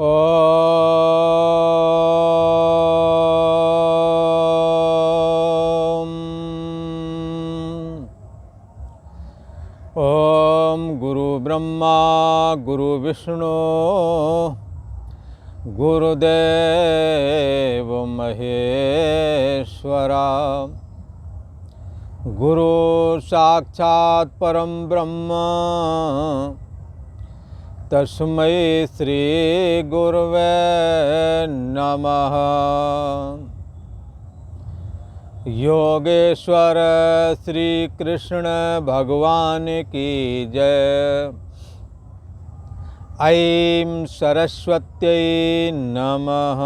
ओम गुरु ब्रह्मा गुरु विष्णु गुरुदेव महेश्वरा गुरु साक्षात् परम ब्रह्म तस्मै श्री गुरवे नमः। योगेश्वर श्री कृष्ण भगवान की जय। ऐं सरस्वत्यै नमः।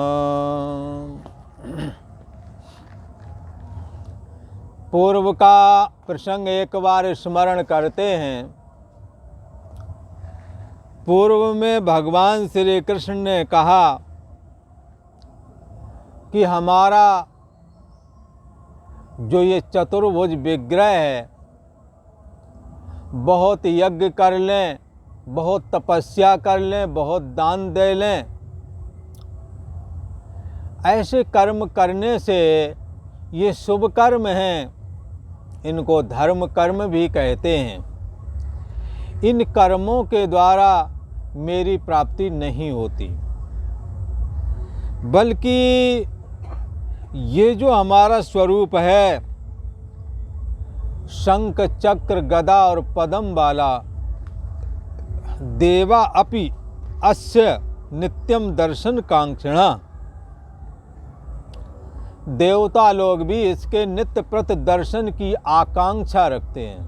पूर्व का प्रसंग एक बार स्मरण करते हैं। पूर्व में भगवान श्री कृष्ण ने कहा कि हमारा जो ये चतुर्भुज विग्रह है, बहुत यज्ञ कर लें, बहुत तपस्या कर लें, बहुत दान दे लें, ऐसे कर्म करने से ये शुभ कर्म हैं, इनको धर्म कर्म भी कहते हैं। इन कर्मों के द्वारा मेरी प्राप्ति नहीं होती, बल्कि ये जो हमारा स्वरूप है, शंख चक्र गदा और पद्म वाला, देवा अपि अस्य नित्यम दर्शन कांक्षिणा, देवता लोग भी इसके नित्य प्रति दर्शन की आकांक्षा रखते हैं।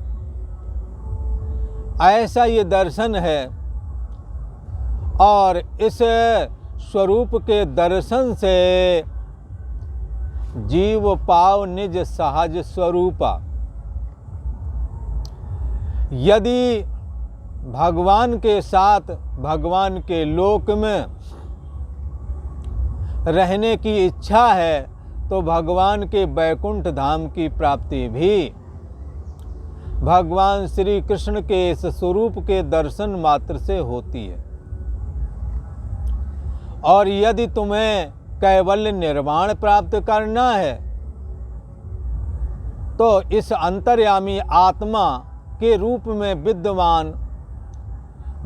ऐसा ये दर्शन है और इस स्वरूप के दर्शन से जीव पाव निज सहज स्वरूपा। यदि भगवान के साथ भगवान के लोक में रहने की इच्छा है तो भगवान के बैकुंठ धाम की प्राप्ति भी भगवान श्री कृष्ण के इस स्वरूप के दर्शन मात्र से होती है। और यदि तुम्हें कैवल्य निर्वाण प्राप्त करना है तो इस अंतर्यामी आत्मा के रूप में विद्यमान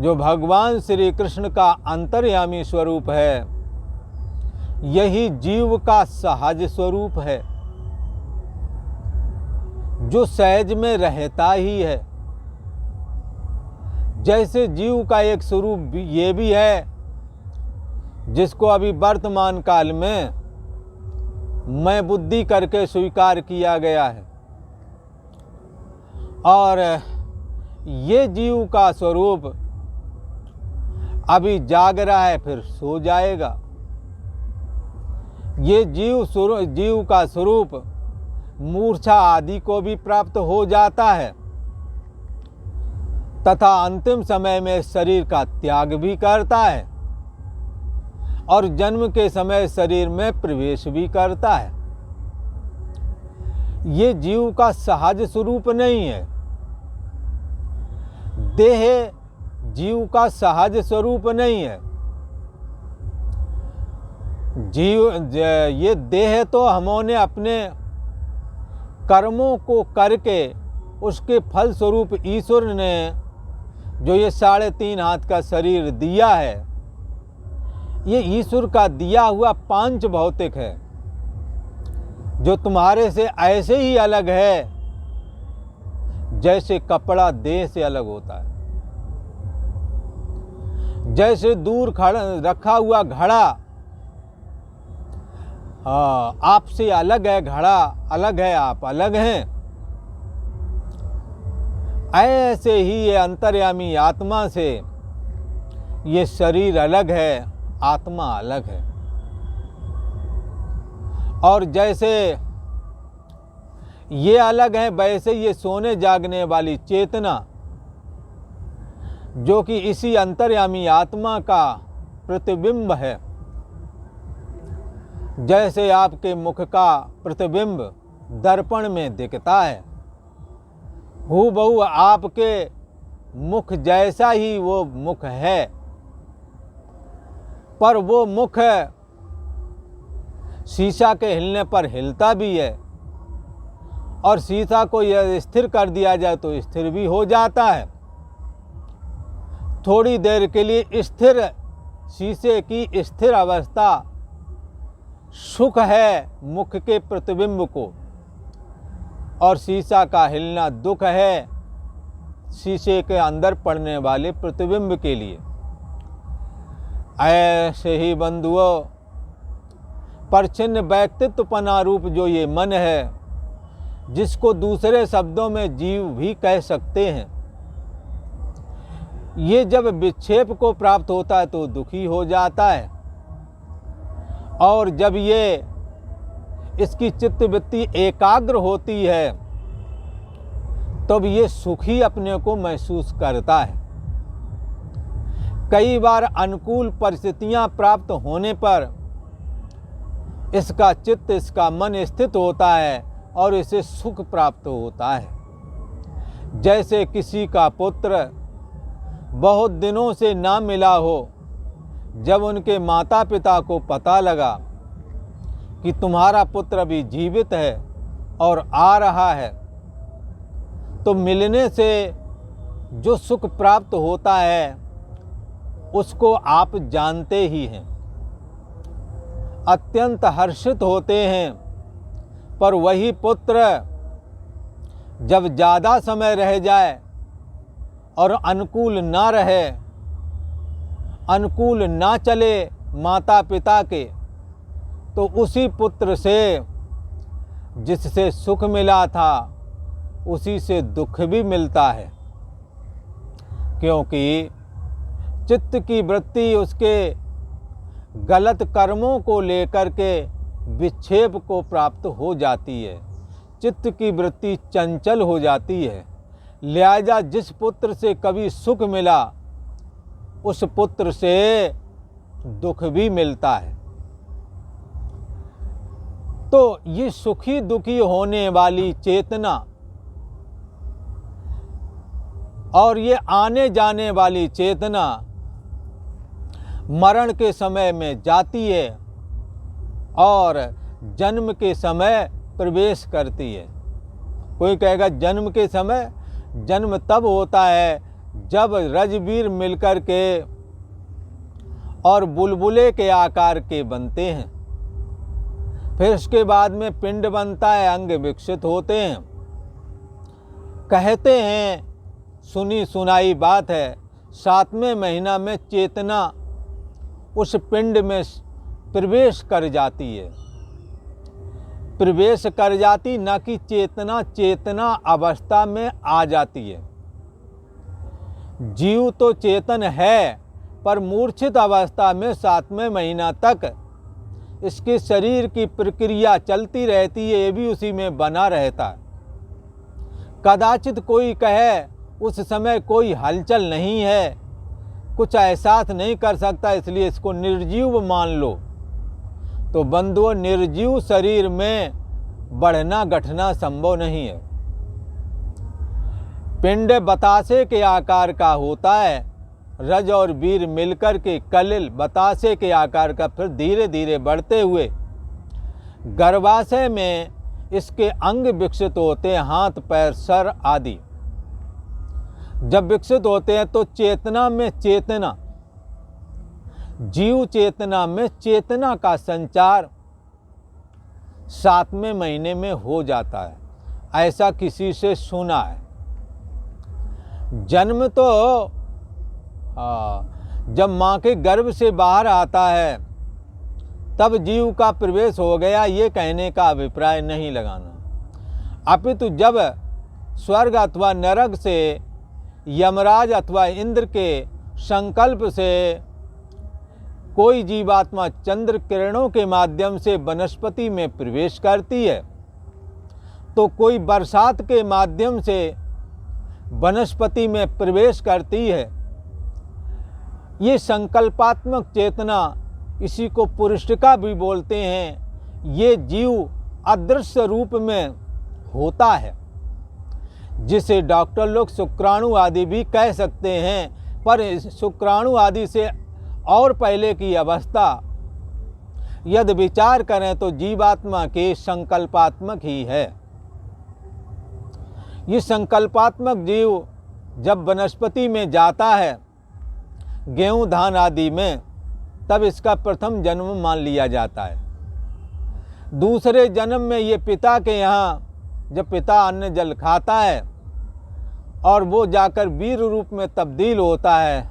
जो भगवान श्री कृष्ण का अंतर्यामी स्वरूप है, यही जीव का सहज स्वरूप है, जो सहज में रहता ही है। जैसे जीव का एक स्वरूप ये भी है, जिसको अभी वर्तमान काल में मैं बुद्धि करके स्वीकार किया गया है, और ये जीव का स्वरूप अभी जाग रहा है, फिर सो जाएगा। ये जीव का स्वरूप मूर्छा आदि को भी प्राप्त हो जाता है तथा अंतिम समय में शरीर का त्याग भी करता है और जन्म के समय शरीर में प्रवेश भी करता है। ये जीव का सहज स्वरूप नहीं है। देह जीव का सहज स्वरूप नहीं है। ये देह तो हमने अपने कर्मों को करके उसके फल स्वरूप ईश्वर ने जो ये 3.5 हाथ का शरीर दिया है, ये ईश्वर का दिया हुआ पांच भौतिक है, जो तुम्हारे से ऐसे ही अलग है जैसे कपड़ा देह से अलग होता है। जैसे दूर रखा हुआ घड़ा आपसे अलग है, घड़ा अलग है, आप अलग हैं, ऐसे ही ये अंतर्यामी आत्मा से ये शरीर अलग है, आत्मा अलग है। और जैसे ये अलग है, वैसे ये सोने जागने वाली चेतना जो कि इसी अंतर्यामी आत्मा का प्रतिबिंब है, जैसे आपके मुख का प्रतिबिंब दर्पण में दिखता है, हूबहू आपके मुख जैसा ही वो मुख है। पर वो मुख शीशा के हिलने पर हिलता भी है, और शीशा को यह स्थिर कर दिया जाए तो स्थिर भी हो जाता है। थोड़ी देर के लिए स्थिर शीशे की स्थिर अवस्था सुख है मुख के प्रतिबिंब को, और शीशा का हिलना दुख है शीशे के अंदर पड़ने वाले प्रतिबिंब के लिए। ऐसे ही बंधुओं, परछिन्न व्यक्तित्वपना रूप जो ये मन है, जिसको दूसरे शब्दों में जीव भी कह सकते हैं, ये जब विक्षेप को प्राप्त होता है तो दुखी हो जाता है, और जब ये इसकी चित्तवृत्ति एकाग्र होती है तब ये सुखी अपने को महसूस करता है। कई बार अनुकूल परिस्थितियां प्राप्त होने पर इसका चित्त, इसका मन स्थित होता है और इसे सुख प्राप्त होता है। जैसे किसी का पुत्र बहुत दिनों से ना मिला हो, जब उनके माता पिता को पता लगा कि तुम्हारा पुत्र अभी जीवित है और आ रहा है, तो मिलने से जो सुख प्राप्त होता है उसको आप जानते ही हैं। अत्यंत हर्षित होते हैं। पर वही पुत्र जब ज़्यादा समय रह जाए और अनुकूल ना रहे, अनुकूल ना चले माता पिता के, तो उसी पुत्र से जिससे सुख मिला था उसी से दुख भी मिलता है, क्योंकि चित्त की वृत्ति उसके गलत कर्मों को लेकर के विक्षेप को प्राप्त हो जाती है। चित्त की वृत्ति चंचल हो जाती है। लिहाजा जिस पुत्र से कभी सुख मिला उस पुत्र से दुख भी मिलता है। तो ये सुखी दुखी होने वाली चेतना और ये आने जाने वाली चेतना मरण के समय में जाती है और जन्म के समय प्रवेश करती है। कोई कहेगा जन्म के समय, जन्म तब होता है जब रजबीर मिलकर के और बुलबुले के आकार के बनते हैं। फिर उसके बाद में पिंड बनता है, अंग विकसित होते हैं। कहते हैं, सुनी सुनाई बात है, 7वें महीना में चेतना उस पिंड में प्रवेश कर जाती है। प्रवेश कर जाती, ना कि चेतना अवस्था में आ जाती है। जीव तो चेतन है, पर मूर्छित अवस्था में 7वें महीना तक इसके शरीर की प्रक्रिया चलती रहती है, ये भी उसी में बना रहता है। कदाचित कोई कहे उस समय कोई हलचल नहीं है, कुछ एहसास नहीं कर सकता, इसलिए इसको निर्जीव मान लो। तो बंधुओं, निर्जीव शरीर में बढ़ना घटना संभव नहीं है। पिंड बतासे के आकार का होता है, रज और वीर मिलकर के कलिल बतासे के आकार का, फिर धीरे धीरे बढ़ते हुए गर्भाशय में इसके अंग विकसित होते हैं, हाथ पैर सर आदि। जब विकसित होते हैं तो चेतना में चेतना, जीव चेतना में चेतना का संचार 7वें महीने में हो जाता है। ऐसा किसी से सुना है। जन्म तो जब माँ के गर्भ से बाहर आता है तब जीव का प्रवेश हो गया, ये कहने का अभिप्राय नहीं लगाना। अपितु जब स्वर्ग अथवा नरक से यमराज अथवा इंद्र के संकल्प से कोई जीवात्मा चंद्र किरणों के माध्यम से वनस्पति में प्रवेश करती है, तो कोई बरसात के माध्यम से वनस्पति में प्रवेश करती है। ये संकल्पात्मक चेतना, इसी को पुरुषिका भी बोलते हैं, ये जीव अदृश्य रूप में होता है, जिसे डॉक्टर लोग शुक्राणु आदि भी कह सकते हैं। पर शुक्राणु आदि से और पहले की अवस्था यदि विचार करें तो जीवात्मा के संकल्पात्मक ही है। ये संकल्पात्मक जीव जब वनस्पति में जाता है, गेहूं धान आदि में, तब इसका प्रथम जन्म मान लिया जाता है। दूसरे जन्म में ये पिता के यहाँ जब पिता अन्न जल खाता है और वो जाकर वीर रूप में तब्दील होता है,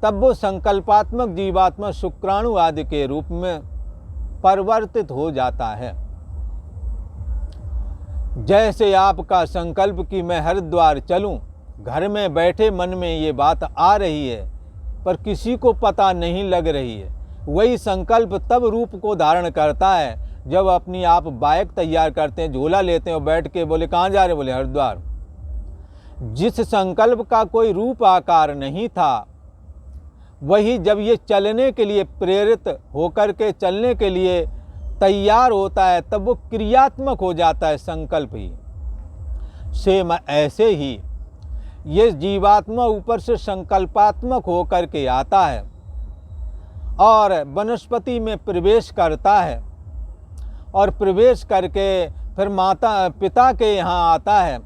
तब वो संकल्पात्मक जीवात्मा शुक्राणु आदि के रूप में परिवर्तित हो जाता है। जैसे आपका संकल्प कि मैं हरिद्वार चलूं, घर में बैठे मन में ये बात आ रही है पर किसी को पता नहीं लग रही है, वही संकल्प तब रूप को धारण करता है जब अपनी आप बाइक तैयार करते हैं, झोला लेते हैं और बैठ के बोले कहाँ जा रहे, बोले हरिद्वार। जिस संकल्प का कोई रूप आकार नहीं था, वही जब ये चलने के लिए प्रेरित होकर के चलने के लिए तैयार होता है, तब वो क्रियात्मक हो जाता है संकल्प ही। सेम ऐसे ही ये जीवात्मा ऊपर से संकल्पात्मक होकर के आता है और वनस्पति में प्रवेश करता है और प्रवेश करके फिर माता पिता के यहाँ आता है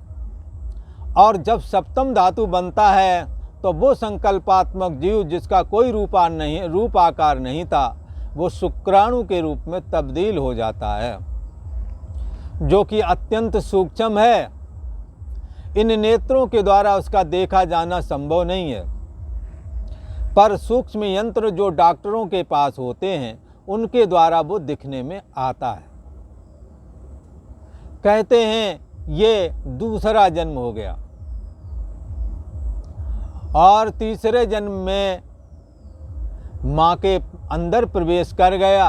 और जब सप्तम धातु बनता है तो वो संकल्पात्मक जीव जिसका कोई रूप आकार नहीं था, वो शुक्राणु के रूप में तब्दील हो जाता है, जो कि अत्यंत सूक्ष्म है। इन नेत्रों के द्वारा उसका देखा जाना संभव नहीं है, पर सूक्ष्म यंत्र जो डॉक्टरों के पास होते हैं उनके द्वारा वो दिखने में आता है। कहते हैं ये दूसरा जन्म हो गया और तीसरे जन्म में माँ के अंदर प्रवेश कर गया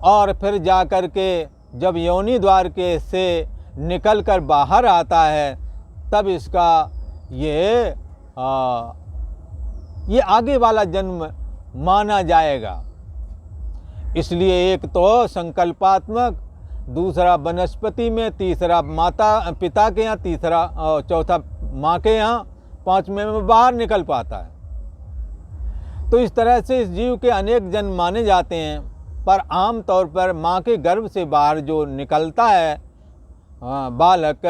और फिर जाकर के जब योनि द्वार के से निकल कर बाहर आता है, तब इसका ये आगे वाला जन्म माना जाएगा। इसलिए एक तो संकल्पात्मक, दूसरा वनस्पति में, तीसरा माता पिता के यहाँ, तीसरा चौथा माँ के यहाँ, पांचवें में बाहर निकल पाता है। तो इस तरह से इस जीव के अनेक जन्म माने जाते हैं, पर आम तौर पर माँ के गर्भ से बाहर जो निकलता है बालक,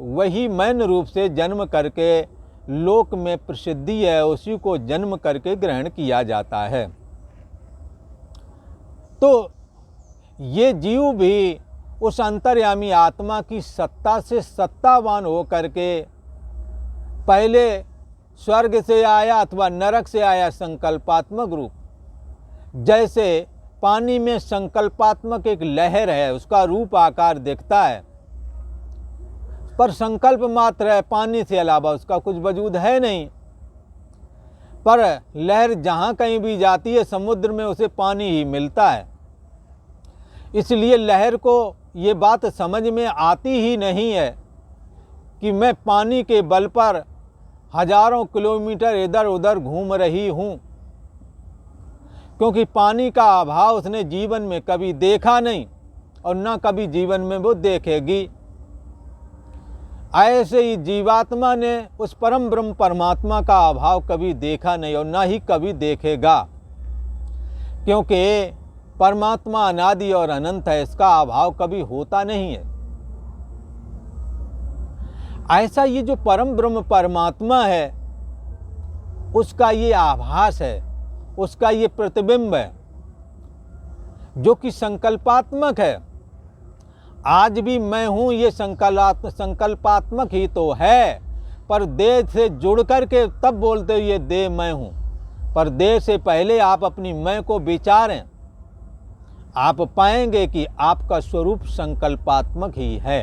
वही मैन रूप से जन्म करके लोक में प्रसिद्धि है, उसी को जन्म करके ग्रहण किया जाता है। तो ये जीव भी उस अंतर्यामी आत्मा की सत्ता से सत्तावान हो करके पहले स्वर्ग से आया अथवा नरक से आया संकल्पात्मक रूप। जैसे पानी में संकल्पात्मक एक लहर है, उसका रूप आकार दिखता है पर संकल्प मात्र है, पानी से अलावा उसका कुछ वजूद है नहीं। पर लहर जहाँ कहीं भी जाती है समुद्र में उसे पानी ही मिलता है। इसलिए लहर को ये बात समझ में आती ही नहीं है कि मैं पानी के बल पर हजारों किलोमीटर इधर उधर घूम रही हूँ, क्योंकि पानी का अभाव उसने जीवन में कभी देखा नहीं और ना कभी जीवन में वो देखेगी। ऐसे ही जीवात्मा ने उस परम ब्रह्म परमात्मा का अभाव कभी देखा नहीं और ना ही कभी देखेगा, क्योंकि परमात्मा अनादि और अनंत है, इसका अभाव कभी होता नहीं है। ऐसा ये जो परम ब्रह्म परमात्मा है उसका ये आभास है, उसका ये प्रतिबिंब है जो कि संकल्पात्मक है। आज भी मैं हूँ ये संकल्पात्मक ही तो है, पर देह से जुड़ करके तब बोलते हो ये देह मैं हूँ। पर देह से पहले आप अपनी मैं को विचारें, आप पाएंगे कि आपका स्वरूप संकल्पात्मक ही है।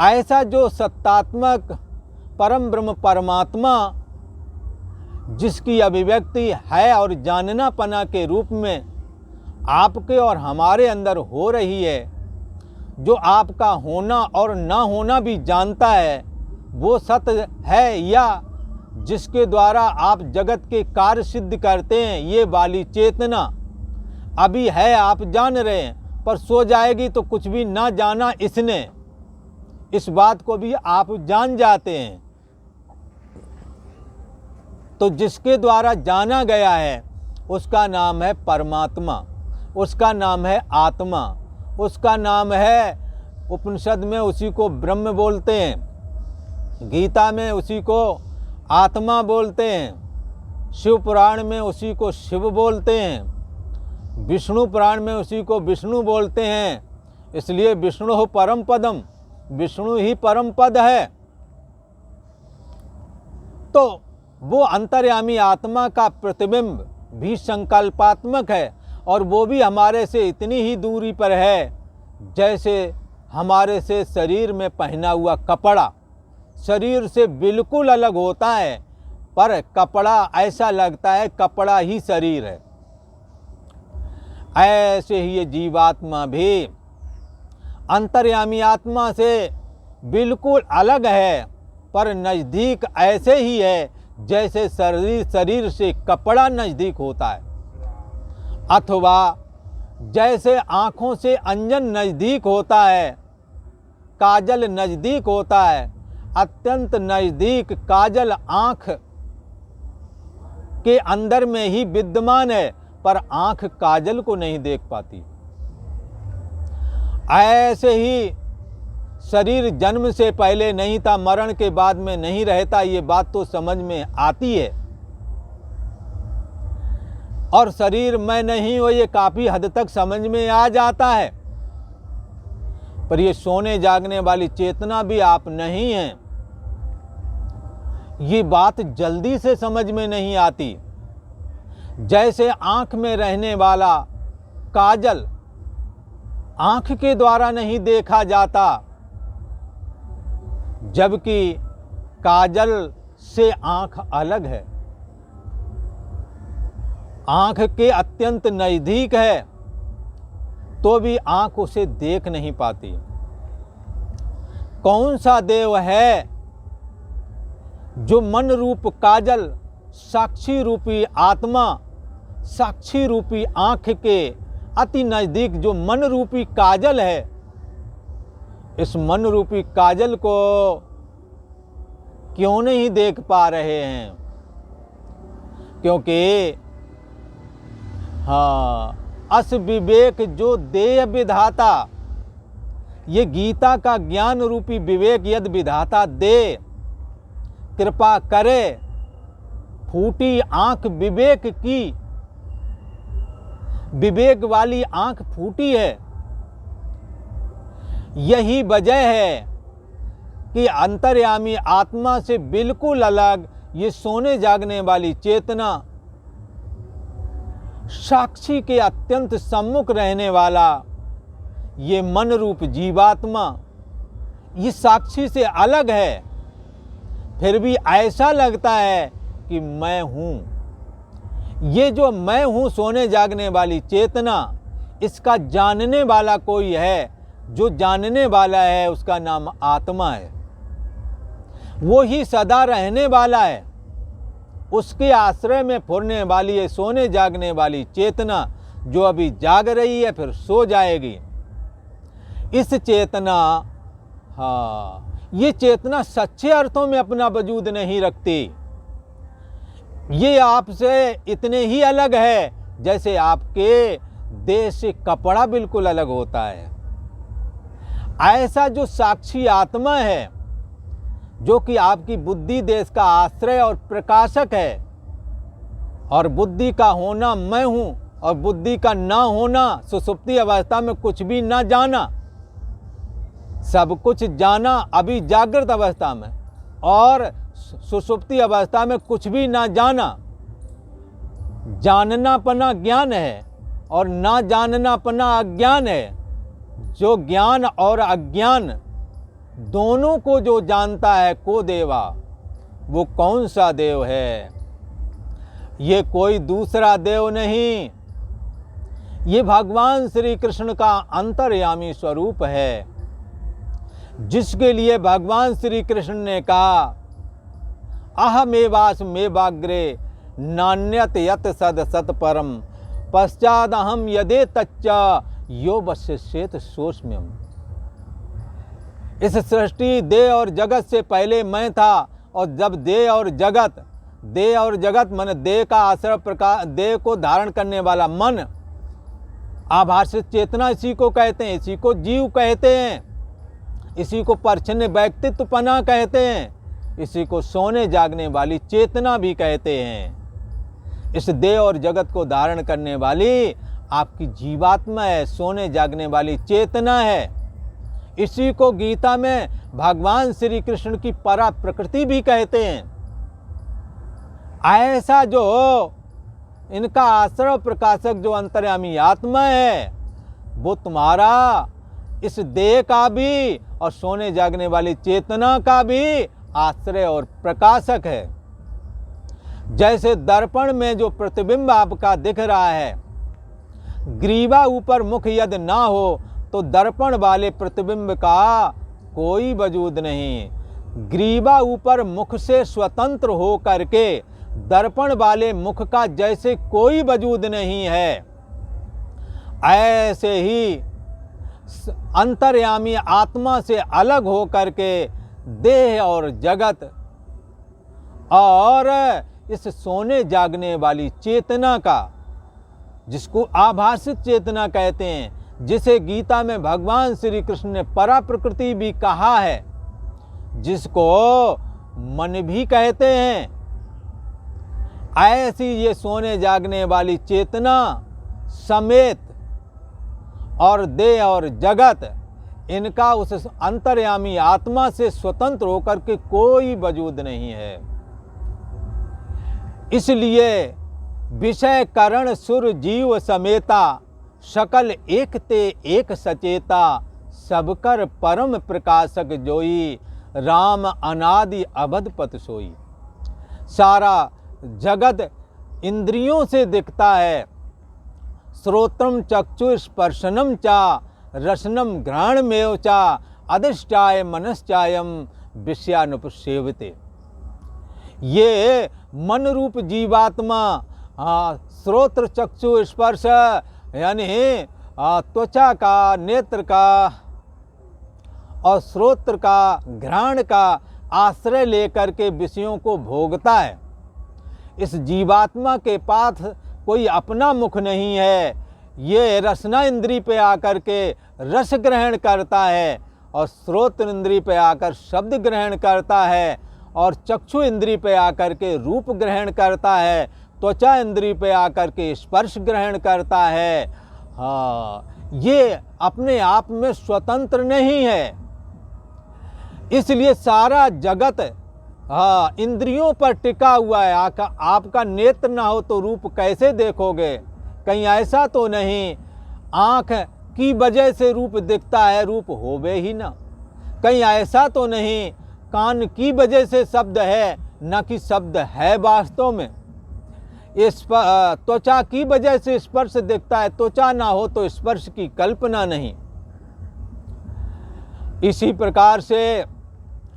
ऐसा जो सत्तात्मक परम ब्रह्म परमात्मा जिसकी अभिव्यक्ति है और जाननापना के रूप में आपके और हमारे अंदर हो रही है, जो आपका होना और ना होना भी जानता है, वो सत्य है या जिसके द्वारा आप जगत के कार्य सिद्ध करते हैं, ये वाली चेतना अभी है, आप जान रहे हैं, पर सो जाएगी तो कुछ भी ना जाना इसने, इस बात को भी आप जान जाते हैं। तो जिसके द्वारा जाना गया है उसका नाम है परमात्मा, उसका नाम है आत्मा, उसका नाम है, उपनिषद में उसी को ब्रह्म बोलते हैं, गीता में उसी को आत्मा बोलते हैं, शिव पुराण में उसी को शिव बोलते हैं, विष्णु पुराण में उसी को विष्णु बोलते हैं। इसलिए विष्णु परम पदम, विष्णु ही परम पद है। तो वो अंतर्यामी आत्मा का प्रतिबिंब भी संकल्पात्मक है, और वो भी हमारे से इतनी ही दूरी पर है जैसे हमारे से शरीर में पहना हुआ कपड़ा शरीर से बिल्कुल अलग होता है, पर कपड़ा ऐसा लगता है कपड़ा ही शरीर है। ऐसे ही ये जीवात्मा भी अंतर्यामी आत्मा से बिल्कुल अलग है, पर नज़दीक ऐसे ही है जैसे शरीर से कपड़ा नज़दीक होता है, अथवा जैसे आँखों से अंजन नज़दीक होता है, काजल नज़दीक होता है, अत्यंत नज़दीक काजल आँख के अंदर में ही विद्यमान है, पर आँख काजल को नहीं देख पाती। ऐसे ही शरीर जन्म से पहले नहीं था, मरण के बाद में नहीं रहता, ये बात तो समझ में आती है। और शरीर मैं नहीं हो, ये काफ़ी हद तक समझ में आ जाता है, पर ये सोने जागने वाली चेतना भी आप नहीं हैं, ये बात जल्दी से समझ में नहीं आती। जैसे आँख में रहने वाला काजल आँख के द्वारा नहीं देखा जाता, जबकि काजल से आँख अलग है, आँख के अत्यंत नज़दीक है, तो भी आँख उसे देख नहीं पाती। कौन सा देव है जो मन रूप काजल, साक्षी रूपी आत्मा, साक्षी रूपी आँख के अति नज़दीक जो मन रूपी काजल है, इस मन रूपी काजल को क्यों नहीं देख पा रहे हैं? क्योंकि अस विवेक जो देह विधाता, ये गीता का ज्ञान रूपी विवेक यद विधाता दे, कृपा करे, फूटी आंख विवेक की, विवेक वाली आंख फूटी है। यही वजह है कि अंतर्यामी आत्मा से बिल्कुल अलग ये सोने जागने वाली चेतना, साक्षी के अत्यंत सम्मुख रहने वाला ये मन रूप जीवात्मा, ये साक्षी से अलग है, फिर भी ऐसा लगता है कि मैं हूँ। ये जो मैं हूँ सोने जागने वाली चेतना, इसका जानने वाला कोई है, जो जानने वाला है उसका नाम आत्मा है, वो ही सदा रहने वाला है। उसके आश्रय में फुरने वाली है सोने जागने वाली चेतना, जो अभी जाग रही है फिर सो जाएगी। इस चेतना, ये चेतना सच्चे अर्थों में अपना वजूद नहीं रखती। ये आपसे इतने ही अलग है जैसे आपके देह से कपड़ा बिल्कुल अलग होता है। ऐसा जो साक्षी आत्मा है, जो कि आपकी बुद्धि देश का आश्रय और प्रकाशक है, और बुद्धि का होना मैं हूँ और बुद्धि का ना होना, सुषुप्ति अवस्था में कुछ भी ना जाना, सब कुछ जाना अभी जागृत अवस्था में, और सुषुप्ति अवस्था में कुछ भी ना जाना। जानना पना ज्ञान है और ना जानना पना अज्ञान है। जो ज्ञान और अज्ञान दोनों को जो जानता है को देवा, वो कौन सा देव है? ये कोई दूसरा देव नहीं, ये भगवान श्री कृष्ण का अंतर्यामी स्वरूप है, जिसके लिए भगवान श्री कृष्ण ने कहा अहमेवास्मेवाग्रे नान्यत यत सद सत परम पश्चाद अहम यदे तच्चा यो वशिष्येत सोस्म्यम। इस सृष्टि देह और जगत से पहले मैं था, और जब देह और जगत देह और जगत मन देह का आश्रय प्रकार, देह को धारण करने वाला मन, आभासित चेतना इसी को कहते हैं, इसी को जीव कहते हैं, इसी को परिच्छिन्न व्यक्तित्वपना कहते हैं, इसी को सोने जागने वाली चेतना भी कहते हैं। इस देह और जगत को धारण करने वाली आपकी जीवात्मा है, सोने जागने वाली चेतना है। इसी को गीता में भगवान श्री कृष्ण की परा प्रकृति भी कहते हैं। ऐसा जो इनका आश्रय प्रकाशक जो अंतर्यामी आत्मा है, वो तुम्हारा इस देह का भी और सोने जागने वाली चेतना का भी आश्रय और प्रकाशक है। जैसे दर्पण में जो प्रतिबिंब आपका दिख रहा है, ग्रीवा ऊपर मुख यदि ना हो तो दर्पण वाले प्रतिबिंब का कोई वजूद नहीं। ग्रीवा ऊपर मुख से स्वतंत्र हो करके दर्पण वाले मुख का जैसे कोई वजूद नहीं है, ऐसे ही अंतर्यामी आत्मा से अलग हो करके देह और जगत और इस सोने जागने वाली चेतना का, जिसको आभासित चेतना कहते हैं, जिसे गीता में भगवान श्री कृष्ण ने परा प्रकृति भी कहा है, जिसको मन भी कहते हैं, ऐसी ये सोने जागने वाली चेतना समेत और देह और जगत, इनका उस अंतर्यामी आत्मा से स्वतंत्र होकर के कोई वजूद नहीं है। इसलिए विषय करण सुर जीव समेता, सकल एक ते एक सचेता, सबकर परम प्रकाशक जोई, राम अनादि अबध पत सोई। सारा जगत इंद्रियों से दिखता है, श्रोत्रम चक्षु स्पर्शनम चा, रसनम घ्राण में चा, अधिष्ठाय मनश्चायम विषयानुपसेवते। ये मन रूप जीवात्मा श्रोत्र चक्षु स्पर्श यानी त्वचा का, नेत्र का और श्रोत्र का, घ्राण का आश्रय लेकर के विषयों को भोगता है। इस जीवात्मा के पास कोई अपना मुख नहीं है। ये रसना इंद्री पे आकर के रस ग्रहण करता है और श्रोत्र इंद्री पे आकर शब्द ग्रहण करता है और चक्षु इंद्री पे आकर के रूप ग्रहण करता है, त्वचा इंद्री पे आकर के स्पर्श ग्रहण करता है। हाँ, ये अपने आप में स्वतंत्र नहीं है। इसलिए सारा जगत इंद्रियों पर टिका हुआ है। आपका नेत्र ना हो तो रूप कैसे देखोगे? कहीं ऐसा तो नहीं आँख की वजह से रूप दिखता है, रूप होवे ही ना। कहीं ऐसा तो नहीं कान की वजह से शब्द है, न कि शब्द है वास्तव में। इस त्वचा की वजह से स्पर्श दिखता है, त्वचा ना हो तो स्पर्श की कल्पना नहीं। इसी प्रकार से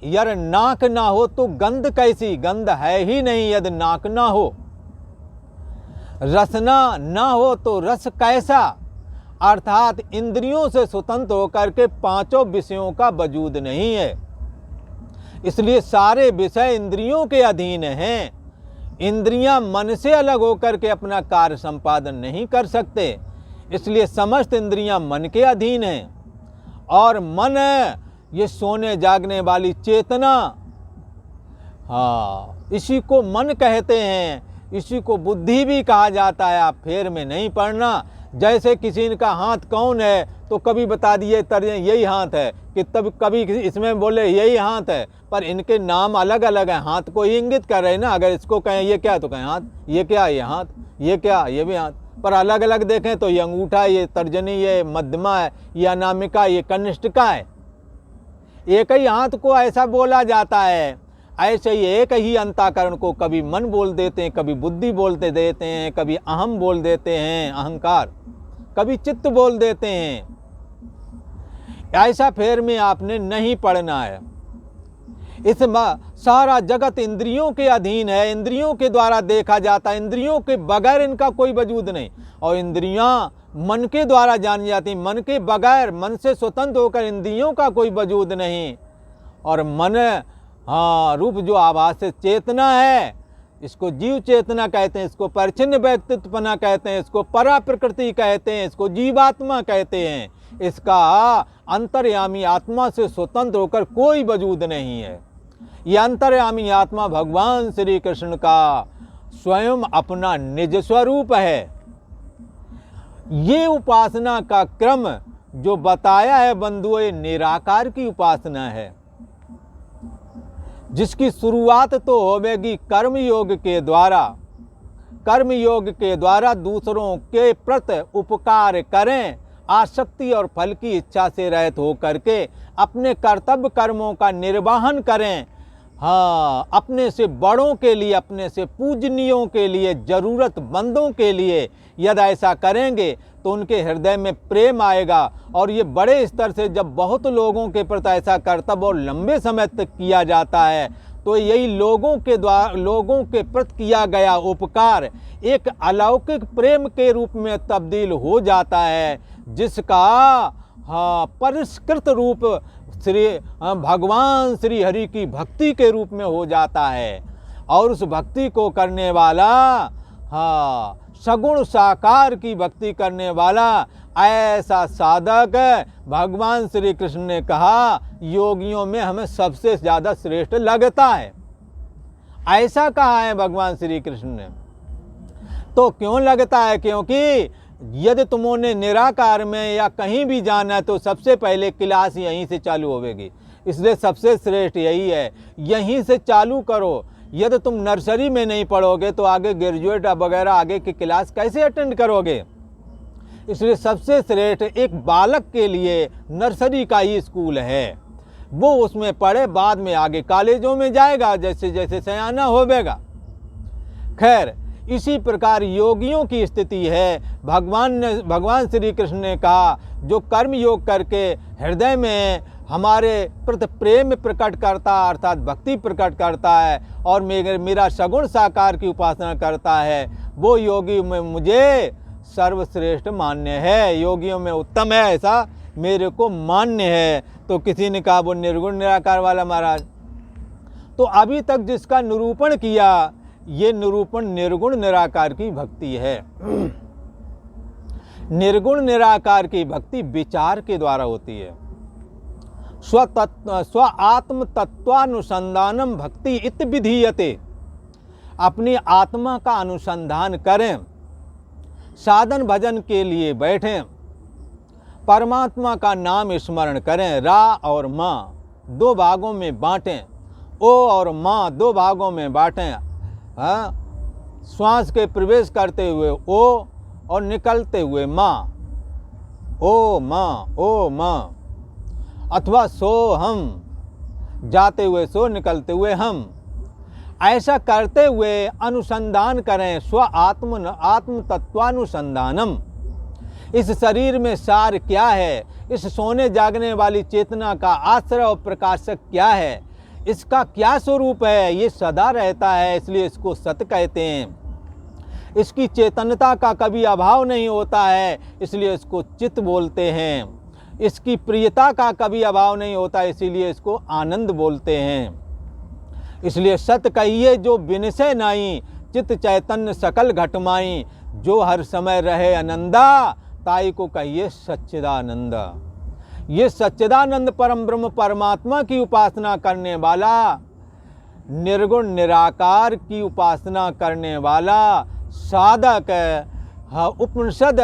यार नाक ना हो तो गंध कैसी? गंध है ही नहीं यदि नाक ना हो। रसना ना हो तो रस कैसा? अर्थात इंद्रियों से स्वतंत्र होकर के पांचों विषयों का वजूद नहीं है। इसलिए सारे विषय इंद्रियों के अधीन हैं। इंद्रियां मन से अलग होकर के अपना कार्य संपादन नहीं कर सकते। इसलिए समस्त इंद्रियां मन के अधीन हैं और मन ये सोने जागने वाली चेतना, हाँ, इसी को मन कहते हैं। इसी को बुद्धि भी कहा जाता है। आप फेर में नहीं पड़ना। जैसे किसी का हाथ कौन है तो कभी बता दिए तर्जन यही हाथ है, कि तब कभी इसमें बोले यही हाथ है, पर इनके नाम अलग अलग हैं। हाथ को ही इंगित कर रहे हैं ना। अगर इसको कहें ये क्या तो कहें हाथ, ये क्या ये हाथ, ये क्या ये भी हाथ, पर अलग अलग देखें तो ये अंगूठा, ये तर्जनी, ये मध्यमा है, ये अनामिका, ये कनिष्ठिका है। एक ही हाथ को ऐसा बोला जाता है। ऐसे ही एक ही अंतःकरण को कभी मन बोल देते हैं, कभी बुद्धि बोलते देते हैं, कभी अहम बोल देते हैं, अहंकार, कभी चित्त बोल देते हैं। ऐसा फेर में आपने नहीं पढ़ना है। इस सारा जगत इंद्रियों के अधीन है, इंद्रियों के द्वारा देखा जाता है, इंद्रियों के बगैर इनका कोई वजूद नहीं। और इंद्रियां मन के द्वारा जानी जाती, मन के बगैर, मन से स्वतंत्र होकर इंद्रियों का कोई वजूद नहीं। और मन, हाँ, रूप जो आभास चेतना है, इसको जीव चेतना कहते हैं, इसको परिच्छिन्न व्यक्तित्वपना कहते हैं, इसको परा प्रकृति कहते हैं, इसको जीवात्मा कहते हैं। इसका अंतर्यामी आत्मा से स्वतंत्र होकर कोई वजूद नहीं है। ये अंतर्यामी आत्मा भगवान श्री कृष्ण का स्वयं अपना निज स्वरूप है। ये उपासना का क्रम जो बताया है बंधुओं, ये निराकार की उपासना है, जिसकी शुरुआत तो होगी कर्म योग के द्वारा। कर्म योग के द्वारा दूसरों के प्रति उपकार करें, आसक्ति और फल की इच्छा से रहित हो करके अपने कर्तव्य कर्मों का निर्वहन करें। हाँ, अपने से बड़ों के लिए, अपने से पूजनीयों के लिए, जरूरतमंदों के लिए यदि ऐसा करेंगे तो उनके हृदय में प्रेम आएगा। और ये बड़े स्तर से जब बहुत लोगों के प्रति ऐसा कर्तव्य और लंबे समय तक किया जाता है तो यही लोगों के प्रति किया गया उपकार एक अलौकिक प्रेम के रूप में तब्दील हो जाता है, जिसका परिष्कृत रूप भगवान श्री हरि की भक्ति के रूप में हो जाता है। और उस भक्ति को करने वाला, सगुण साकार की भक्ति करने वाला ऐसा साधक भगवान श्री कृष्ण ने कहा योगियों में हमें सबसे ज़्यादा श्रेष्ठ लगता है। ऐसा कहा है भगवान श्री कृष्ण ने। तो क्यों लगता है? क्योंकि यदि तुमने निराकार में या कहीं भी जाना है तो सबसे पहले क्लास यहीं से चालू होगी, इसलिए सबसे श्रेष्ठ यही है, यहीं से चालू करो। यदि तुम नर्सरी में नहीं पढ़ोगे तो आगे ग्रेजुएट वगैरह आगे की क्लास कैसे अटेंड करोगे? इसलिए सबसे श्रेष्ठ एक बालक के लिए नर्सरी का ही स्कूल है, वो उसमें पढ़े, बाद में आगे कॉलेजों में जाएगा जैसे जैसे सयाना होवेगा। खैर, इसी प्रकार योगियों की स्थिति है। भगवान श्री कृष्ण ने कहा जो कर्म योग करके हृदय में हमारे प्रति प्रेम प्रकट करता है, अर्थात भक्ति प्रकट करता है और मेरा सगुण साकार की उपासना करता है, वो योगी में मुझे सर्वश्रेष्ठ मान्य है, योगियों में उत्तम है, ऐसा मेरे को मान्य है। तो किसी ने कहा वो निर्गुण निराकार वाला महाराज। तो अभी तक जिसका निरूपण किया, ये निरूपण निर्गुण निराकार की भक्ति है। निर्गुण निराकार की भक्ति विचार के द्वारा होती है। स्व आत्म तत्वानुसंधानम भक्ति इत विधीयते। अपनी आत्मा का अनुसंधान करें, साधन भजन के लिए बैठें, परमात्मा का नाम स्मरण करें, रा और माँ दो भागों में बांटें, ओ और माँ दो भागों में बांटें। श्वास के प्रवेश करते हुए ओ और निकलते हुए माँ, ओ माँ, ओ माँ, अथवा सो हम, जाते हुए सो, निकलते हुए हम। ऐसा करते हुए अनुसंधान करें, आत्म तत्वानुसंधानम। इस शरीर में सार क्या है, इस सोने जागने वाली चेतना का आश्रय और प्रकाशक क्या है, इसका क्या स्वरूप है, ये सदा रहता है, इसलिए इसको सत कहते हैं। इसकी चेतनता का कभी अभाव नहीं होता है, इसलिए इसको चित्त बोलते हैं। इसकी प्रियता का कभी अभाव नहीं होता, इसीलिए इसको आनंद बोलते हैं। इसलिए सत कहिए जो विनिशय नाई, चित्त चैतन्य सकल घटमाई, जो हर समय रहे आनंदा, ताई को कहिए सच्चिदानंद। ये सच्चिदानंद परम ब्रह्म परमात्मा की उपासना करने वाला, निर्गुण निराकार की उपासना करने वाला साधक उपनिषद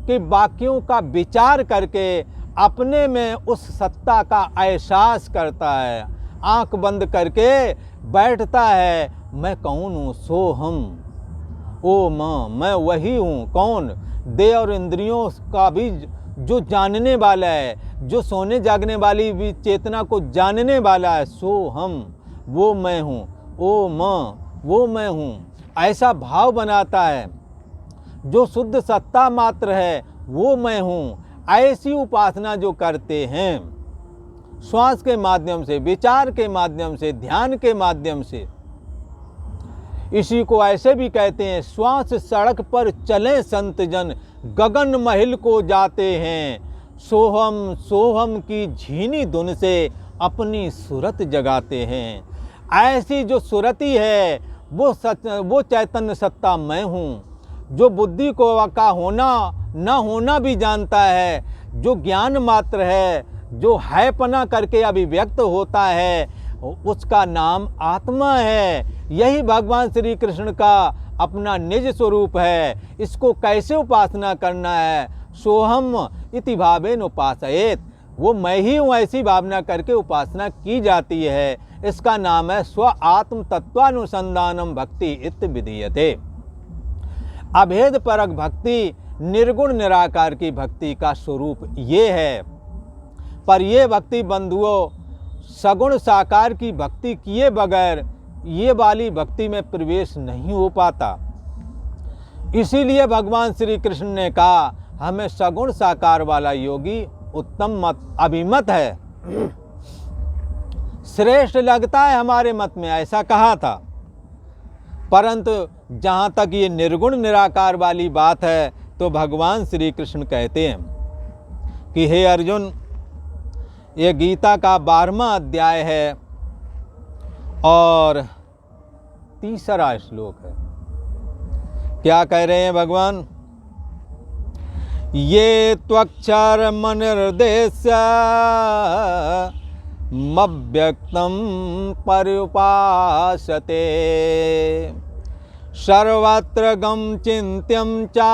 के वाक्यों का विचार करके अपने में उस सत्ता का एहसास करता है। आंख बंद करके बैठता है, मैं कौन हूँ, सो हम, ओ माँ, मैं वही हूँ। कौन? देह और इंद्रियों का भी जो जानने वाला है, जो सोने जागने वाली भी चेतना को जानने वाला है, सो हम, वो मैं हूँ, ओ माँ, वो मैं हूँ, ऐसा भाव बनाता है। जो शुद्ध सत्ता मात्र है वो मैं हूँ, ऐसी उपासना जो करते हैं श्वास के माध्यम से, विचार के माध्यम से, ध्यान के माध्यम से, इसी को ऐसे भी कहते हैं, श्वास सड़क पर चले संत जन, गगन महल को जाते हैं, सोहम सोहम की झीनी धुन से अपनी सूरत जगाते हैं। ऐसी जो सूरती है वो चैतन्य सत्ता मैं हूँ, जो बुद्धि को का होना न होना भी जानता है, जो ज्ञान मात्र है, जो हैपना करके अभिव्यक्त होता है, उसका नाम आत्मा है। यही भगवान श्री कृष्ण का अपना निज स्वरूप है। इसको कैसे उपासना करना है? सोहम इति भावेन उपासयेत, वो मैं ही हूँ ऐसी भावना करके उपासना की जाती है। इसका नाम है स्व आत्म तत्वानुसंधानम भक्ति इति विधीयते। अभेद परक भक्ति निर्गुण निराकार की भक्ति का स्वरूप ये है। पर ये भक्ति बंधुओं सगुण साकार की भक्ति किए बगैर ये वाली भक्ति में प्रवेश नहीं हो पाता। इसीलिए भगवान श्री कृष्ण ने कहा हमें सगुण साकार वाला योगी उत्तम मत अभिमत है, श्रेष्ठ लगता है हमारे मत में, ऐसा कहा था। परंतु जहाँ तक ये निर्गुण निराकार वाली बात है तो भगवान श्री कृष्ण कहते हैं कि हे अर्जुन, ये गीता का 12वां अध्याय है और 3रा श्लोक है। क्या कह रहे हैं भगवान? ये त्वक्षर मनिर्देश्य मव्यक्तं पर्युपासते सर्वत्र गम चिन्त्यं चा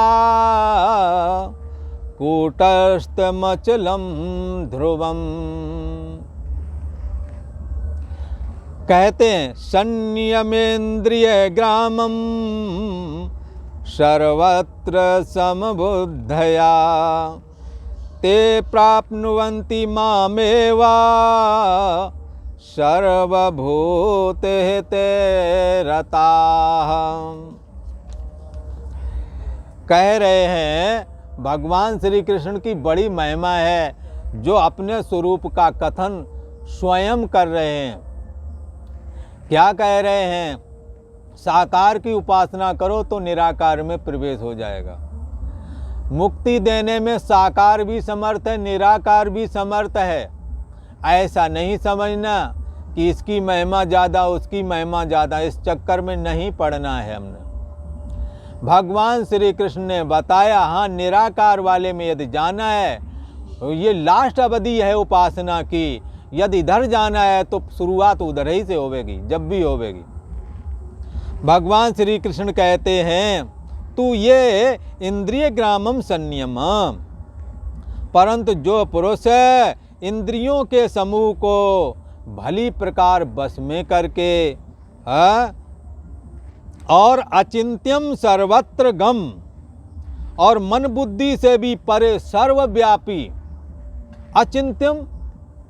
कूटस्थमचलं ध्रुवम्। कहते हैं संयमेन्द्रिय ग्रामम सर्वत्र समबुद्धया ते प्राप्नुवन्ति मामेवा सर्वभूतेते रताः। कह रहे हैं भगवान श्री कृष्ण की बड़ी महिमा है जो अपने स्वरूप का कथन स्वयं कर रहे हैं। क्या कह रहे हैं? साकार की उपासना करो तो निराकार में प्रवेश हो जाएगा। मुक्ति देने में साकार भी समर्थ है, निराकार भी समर्थ है। ऐसा नहीं समझना कि इसकी महिमा ज़्यादा उसकी महिमा ज़्यादा, इस चक्कर में नहीं पड़ना है हमने। भगवान श्री कृष्ण ने बताया हाँ निराकार वाले में यदि जाना है, ये लास्ट अवधि है उपासना की। यदि इधर जाना है तो शुरुआत उधर ही से होवेगी, जब भी होवेगी। भगवान श्री कृष्ण कहते हैं तू ये इंद्रिय ग्रामम संयम, परंतु जो पुरुष इंद्रियों के समूह को भली प्रकार बस में करके और अचिंत्यम सर्वत्र गम, और मन बुद्धि से भी परे सर्वव्यापी। अचिंत्यम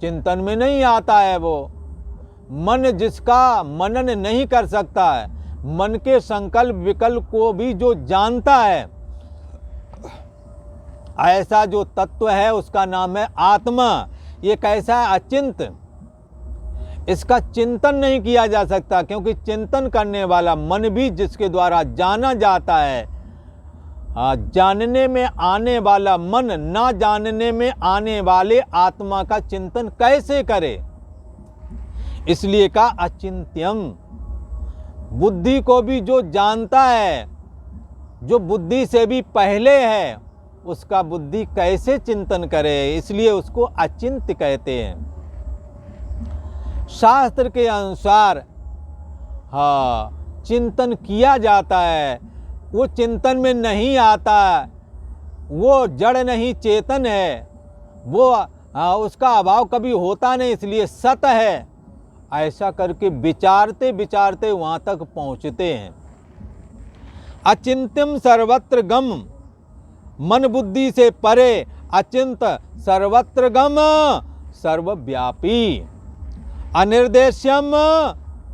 चिंतन में नहीं आता है, वो मन जिसका मनन नहीं कर सकता है, मन के संकल्प विकल्प को भी जो जानता है, ऐसा जो तत्व है उसका नाम है आत्मा। ये कैसा है? अचिंत। इसका चिंतन नहीं किया जा सकता, क्योंकि चिंतन करने वाला मन भी जिसके द्वारा जाना जाता है, जानने में आने वाला मन ना जानने में आने वाले आत्मा का चिंतन कैसे करे? इसलिए का अचिंत्यम। बुद्धि को भी जो जानता है, जो बुद्धि से भी पहले है, उसका बुद्धि कैसे चिंतन करे? इसलिए उसको अचिंत्य कहते हैं। शास्त्र के अनुसार चिंतन किया जाता है, वो चिंतन में नहीं आता, वो जड़ नहीं चेतन है, वो उसका अभाव कभी होता नहीं, इसलिए सत है। ऐसा करके विचारते विचारते वहाँ तक पहुँचते हैं। अचिंत्यम सर्वत्र गम, मन बुद्धि से परे अचिंत सर्वत्र गम सर्वव्यापी। अनिर्देश्यम,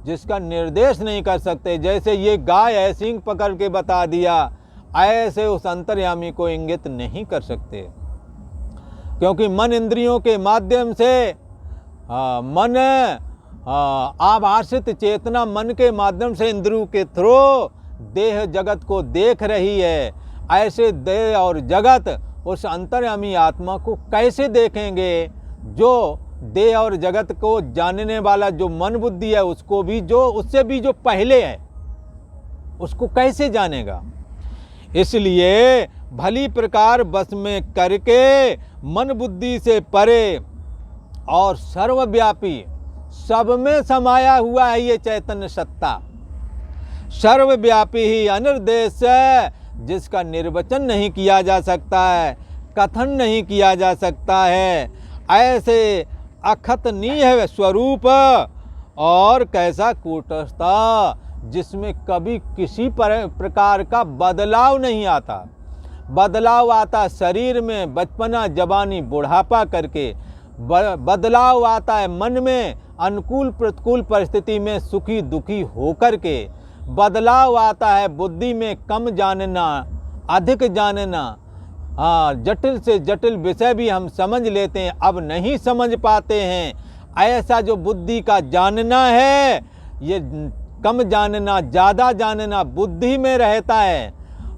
जिसका निर्देश नहीं कर सकते। जैसे ये गाय है, सींग पकड़ के बता दिया, ऐसे उस अंतर्यामी को इंगित नहीं कर सकते, क्योंकि मन इंद्रियों के माध्यम से मन आभासित चेतना मन के माध्यम से इंद्रियों के थ्रू देह जगत को देख रही है। ऐसे देह और जगत उस अंतर्यामी आत्मा को कैसे देखेंगे? जो देह और जगत को जानने वाला जो मन बुद्धि है, उसको भी जो उससे भी जो पहले है, उसको कैसे जानेगा। इसलिए भली प्रकार बस में करके मन बुद्धि से परे और सर्वव्यापी, सब में समाया हुआ है ये चैतन्य सत्ता, सर्वव्यापी ही अनिर्देश है, जिसका निर्वचन नहीं किया जा सकता है, कथन नहीं किया जा सकता है। ऐसे अखतनीय स्वरूप और कैसा कूटस्था, जिसमें कभी किसी प्रकार का बदलाव नहीं आता। बदलाव आता शरीर में बचपना जवानी बुढ़ापा करके, बदलाव आता है मन में अनुकूल प्रतिकूल परिस्थिति में सुखी दुखी होकर के, बदलाव आता है बुद्धि में कम जानना अधिक जानना। जटिल से जटिल विषय भी हम समझ लेते हैं, अब नहीं समझ पाते हैं। ऐसा जो बुद्धि का जानना है, ये कम जानना ज़्यादा जानना बुद्धि में रहता है।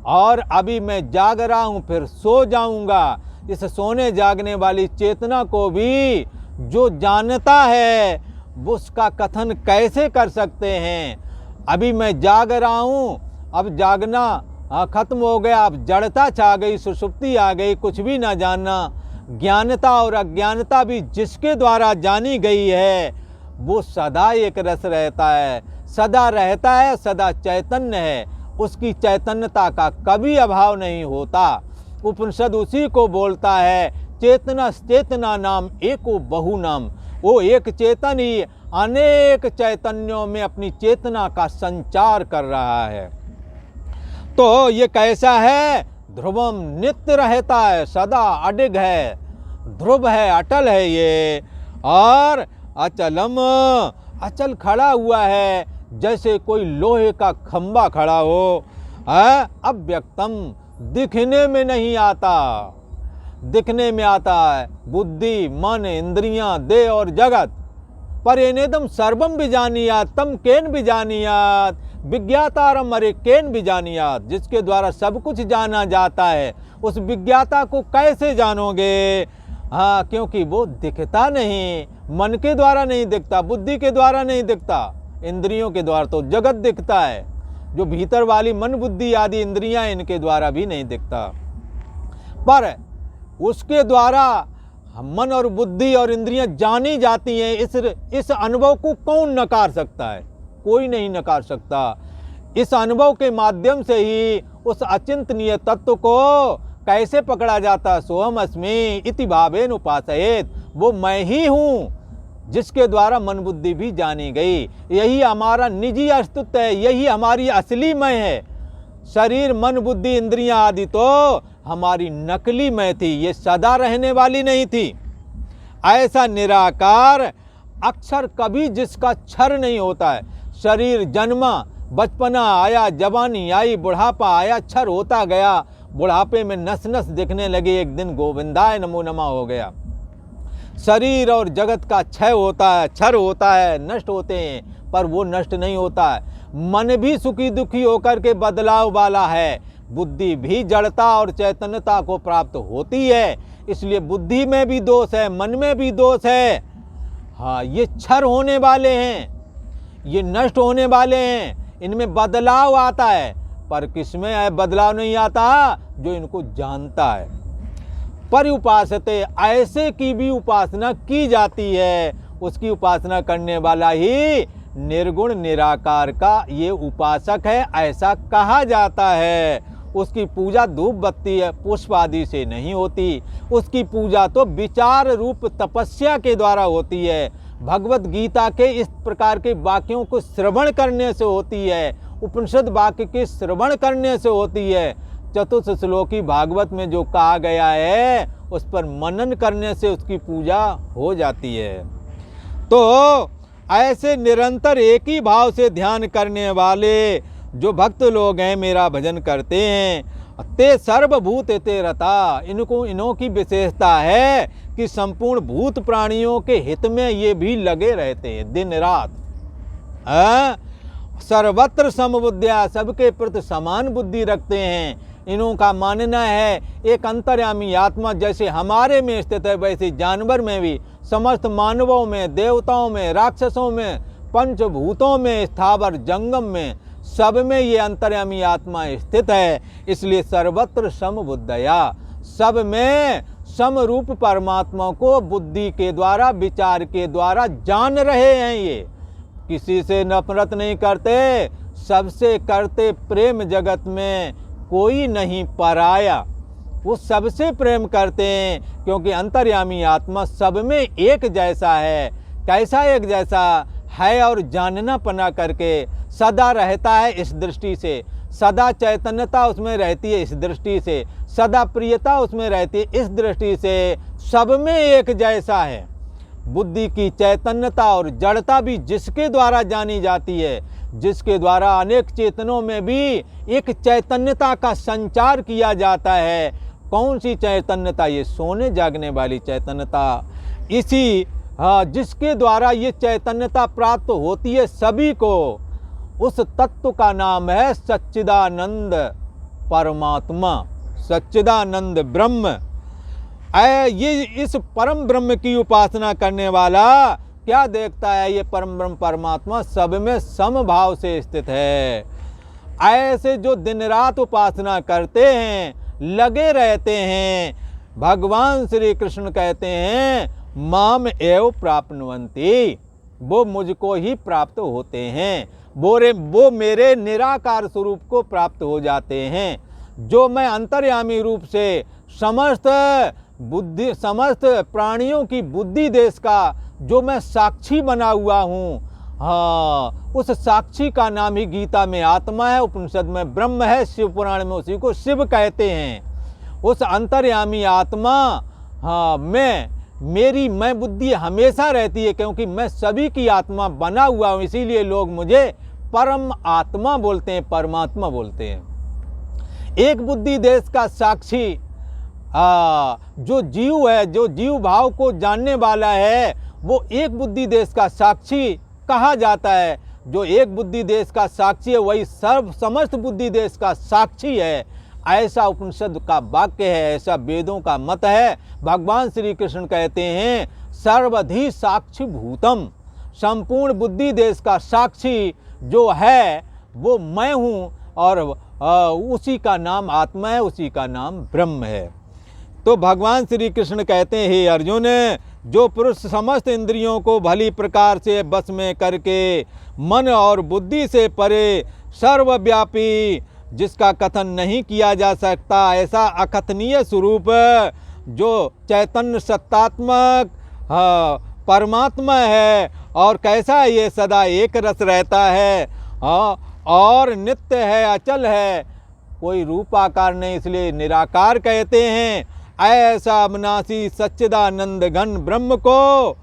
और अभी मैं जाग रहा हूँ फिर सो जाऊँगा, इस सोने जागने वाली चेतना को भी जो जानता है वो उसका कथन कैसे कर सकते हैं। अभी मैं जाग रहा हूँ, अब जागना खत्म हो गया, अब जड़ता छा गई, सुषुप्ति आ गई, कुछ भी ना जानना। ज्ञानता और अज्ञानता भी जिसके द्वारा जानी गई है वो सदा एक रस रहता है, सदा रहता है, सदा चैतन्य है, उसकी चैतन्यता का कभी अभाव नहीं होता। उपनिषद उसी को बोलता है, चेतना चेतना नाम एको बहु नाम। वो एक चेतन ही अनेक चैतन्यों में अपनी चेतना का संचार कर रहा है। तो ये कैसा है, ध्रुवम नित्य रहता है, सदा अडिग है, ध्रुव है, अटल है ये। और अचलम, अचल खड़ा हुआ है, जैसे कोई लोहे का खंबा खड़ा हो। अव्यक्तम, दिखने में नहीं आता, दिखने में आता है बुद्धि मन इंद्रियां देह और जगत। पर एनेदम सर्वम बिजानियात तम केन बिजानियात विज्ञातारम अरे केन बिजानियात। जिसके द्वारा सब कुछ जाना जाता है, उस विज्ञाता को कैसे जानोगे। क्योंकि वो दिखता नहीं, मन के द्वारा नहीं दिखता, बुद्धि के द्वारा नहीं दिखता, इंद्रियों के द्वारा तो जगत दिखता है, जो भीतर वाली मन बुद्धि आदि इंद्रियां, इनके द्वारा भी नहीं दिखता। पर उसके द्वारा मन और बुद्धि और इंद्रियां जानी जाती हैं। इस अनुभव को कौन नकार सकता है, कोई नहीं नकार सकता। इस अनुभव के माध्यम से ही उस अचिंतनीय तत्व को कैसे पकड़ा जाता। सोहम अस्मि इति भावेन उपासयेत, वो मैं ही हूँ जिसके द्वारा मन बुद्धि भी जानी गई। यही हमारा निजी अस्तित्व है, यही हमारी असली मैं है। शरीर मन बुद्धि इंद्रियां आदि तो हमारी नकली मैं थी, ये सदा रहने वाली नहीं थी। ऐसा निराकार अक्षर कभी जिसका क्षर नहीं होता है। शरीर जन्मा, बचपना आया, जवानी आई, बुढ़ापा आया, क्षर होता गया, बुढ़ापे में नस नस दिखने लगे, एक दिन गोविंदाय नमो नमः हो गया। शरीर और जगत का क्षय होता है, क्षर होता है, नष्ट होते हैं, पर वो नष्ट नहीं होता है। मन भी सुखी दुखी होकर के बदलाव वाला है, बुद्धि भी जड़ता और चैतन्यता को प्राप्त होती है। इसलिए बुद्धि में भी दोष है, मन में भी दोष है। ये क्षर होने वाले हैं, ये नष्ट होने वाले हैं, इनमें बदलाव आता है। पर किसमें है बदलाव नहीं आता, जो इनको जानता है। पर उपासते, ऐसे की भी उपासना की जाती है, उसकी उपासना करने वाला ही निर्गुण निराकार का ये उपासक है, ऐसा कहा जाता है। उसकी पूजा धूप बत्ती पुष्प आदि से नहीं होती, उसकी पूजा तो विचार रूप तपस्या के द्वारा होती है। भगवत गीता के इस प्रकार के वाक्यों को श्रवण करने से होती है, उपनिषद वाक्य के श्रवण करने से होती है। चतुर्थ श्लोकी भागवत में जो कहा गया है उस पर मनन करने से उसकी पूजा हो जाती है। तो ऐसे निरंतर एक ही भाव से ध्यान करने वाले जो भक्त लोग हैं, मेरा भजन करते हैं, ते सर्वभूत ते रता। इन्हों की विशेषता है कि संपूर्ण भूत प्राणियों के हित में ये भी लगे रहते हैं दिन रात। सर्वत्र समबुद्धिया, सबके प्रति समान बुद्धि रखते हैं। इन्हों का मानना है एक अंतर्यामी आत्मा जैसे हमारे में स्थित है, वैसे जानवर में भी, समस्त मानवों में, देवताओं में, राक्षसों में, पंचभूतों में, स्थावर जंगम में, सब में ये अंतर्यामी आत्मा स्थित है। इसलिए सर्वत्र समबुद्धया, सब में समरूप परमात्मा को बुद्धि के द्वारा, विचार के द्वारा जान रहे हैं। ये किसी से नफरत नहीं करते, सबसे करते प्रेम। जगत में कोई नहीं पराया, वो सबसे प्रेम करते हैं, क्योंकि अंतर्यामी आत्मा सब में एक जैसा है। कैसा एक जैसा है? और जानना पना करके सदा रहता है इस दृष्टि से, सदा चैतन्यता उसमें रहती है इस दृष्टि से, सदा प्रियता उसमें रहती है इस दृष्टि से, सब में एक जैसा है। बुद्धि की चैतन्यता और जड़ता भी जिसके द्वारा जानी जाती है, जिसके द्वारा अनेक चेतनों में भी एक चैतन्यता का संचार किया जाता है। कौन सी चैतन्यता? ये सोने जागने वाली चैतन्यता। इसी जिसके द्वारा ये चैतन्यता प्राप्त होती है सभी को, उस तत्व का नाम है सच्चिदानंद परमात्मा, सच्चिदानंद ब्रह्म। ये इस परम ब्रह्म की उपासना करने वाला क्या देखता है? ये परम ब्रह्म परमात्मा सब में समभाव से स्थित है। ऐसे जो दिन रात उपासना करते हैं, लगे रहते हैं, भगवान श्री कृष्ण कहते हैं माम एव प्राप्नुवन्ति, वो मुझको ही प्राप्त होते हैं, वो मेरे निराकार स्वरूप को प्राप्त हो जाते हैं। जो मैं अंतर्यामी रूप से समस्त प्राणियों की बुद्धि देश का जो मैं साक्षी बना हुआ हूँ, हाँ, उस साक्षी का नाम ही गीता में आत्मा है, उपनिषद में ब्रह्म है, शिव पुराण में उसी को शिव कहते हैं। उस अंतर्यामी आत्मा, हाँ, मैं बुद्धि हमेशा रहती है, क्योंकि मैं सभी की आत्मा बना हुआ हूँ। इसीलिए लोग मुझे परम आत्मा बोलते हैं, परमात्मा बोलते हैं। एक बुद्धि देश का साक्षी जो जीव है, जो जीव भाव को जानने वाला है, वो एक बुद्धि देश का साक्षी कहा जाता है। जो एक बुद्धि देश का साक्षी है वही समस्त बुद्धि देश का साक्षी है। ऐसा उपनिषद का वाक्य है, ऐसा वेदों का मत है। भगवान श्री कृष्ण कहते हैं सर्वधि साक्षी भूतम, संपूर्ण बुद्धि देश का साक्षी जो है वो मैं हूँ, और उसी का नाम आत्मा है, उसी का नाम ब्रह्म है। तो भगवान श्री कृष्ण कहते हैं, हे अर्जुन, जो पुरुष समस्त इंद्रियों को भली प्रकार से बस में करके मन और बुद्धि से परे सर्वव्यापी, जिसका कथन नहीं किया जा सकता, ऐसा अकथनीय स्वरूप जो चैतन्य सत्तात्मक परमात्मा है, और कैसा ये सदा एक रस रहता है, और नित्य है, अचल है, कोई रूप आकार नहीं, इसलिए निराकार कहते हैं। ऐसा अविनाशी सच्चिदानंद घन ब्रह्म को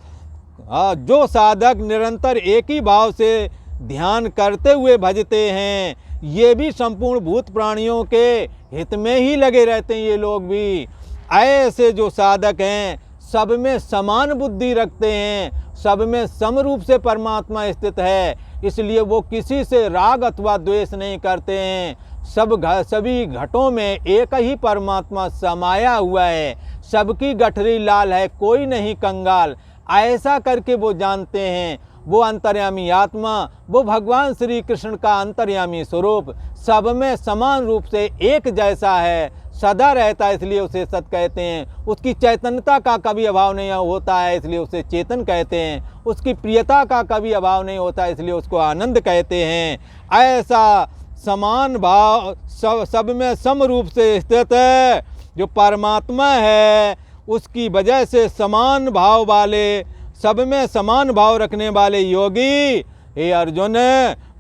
जो साधक निरंतर एक ही भाव से ध्यान करते हुए भजते हैं, ये भी संपूर्ण भूत प्राणियों के हित में ही लगे रहते हैं। ये लोग भी ऐसे जो साधक हैं, सब में समान बुद्धि रखते हैं, सब में समरूप से परमात्मा स्थित है, इसलिए वो किसी से राग अथवा द्वेष नहीं करते हैं। सभी घटों में एक ही परमात्मा समाया हुआ है, सबकी गठरी लाल है, कोई नहीं कंगाल। ऐसा करके वो जानते हैं, वो अंतर्यामी आत्मा, वो भगवान श्री कृष्ण का अंतर्यामी स्वरूप सब में समान रूप से एक जैसा है, सदा रहता है, इसलिए उसे सत कहते हैं। उसकी चैतन्यता का कभी अभाव नहीं होता है, इसलिए उसे चेतन कहते हैं। उसकी प्रियता का कभी अभाव नहीं होता, इसलिए उसको आनंद कहते हैं। ऐसा समान भाव सब में सम रूप से स्थित है जो परमात्मा है, उसकी वजह से समान भाव वाले, सब में समान भाव रखने वाले योगी, हे अर्जुन,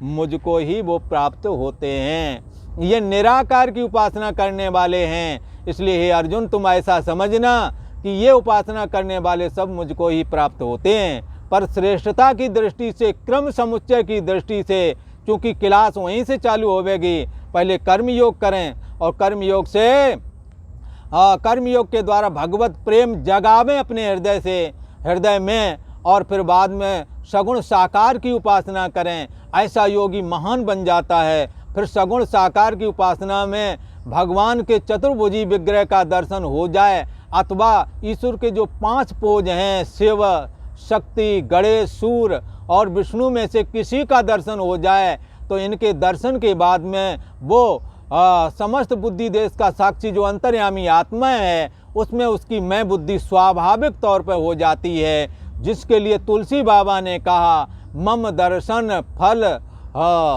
मुझको ही वो प्राप्त होते हैं। ये निराकार की उपासना करने वाले हैं। इसलिए हे अर्जुन, तुम ऐसा समझना कि ये उपासना करने वाले सब मुझको ही प्राप्त होते हैं। पर श्रेष्ठता की दृष्टि से, क्रम समुच्चय की दृष्टि से, क्योंकि क्लास वहीं से चालू होगी, पहले कर्म योग करें और कर्म योग से कर्म योग के द्वारा भगवत प्रेम जगावें अपने हृदय में, और फिर बाद में सगुण साकार की उपासना करें। ऐसा योगी महान बन जाता है। फिर सगुण साकार की उपासना में भगवान के चतुर्भुजी विग्रह का दर्शन हो जाए, अथवा ईश्वर के जो 5 पोज हैं, शिव, शक्ति, गणेश, सूर्य और विष्णु में से किसी का दर्शन हो जाए, तो इनके दर्शन के बाद में वो समस्त बुद्धि देश का साक्षी जो अंतर्यामी आत्मा है उसमें उसकी मैं बुद्धि स्वाभाविक तौर पर हो जाती है, जिसके लिए तुलसी बाबा ने कहा मम दर्शन फल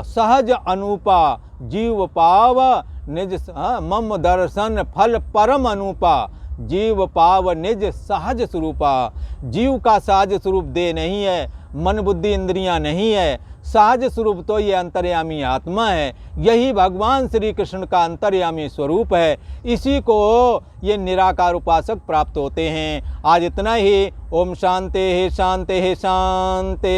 सहज अनूपा जीव पाव निज मम दर्शन फल परम अनूपा जीव पाव निज सहज स्वरूपा। जीव का सहज स्वरूप देह नहीं है, मन बुद्धि इंद्रियां नहीं है, सहज स्वरूप तो ये अंतर्यामी आत्मा है। यही भगवान श्री कृष्ण का अंतर्यामी स्वरूप है। इसी को ये निराकार उपासक प्राप्त होते हैं। आज इतना ही। ओम शांति शांति शांति।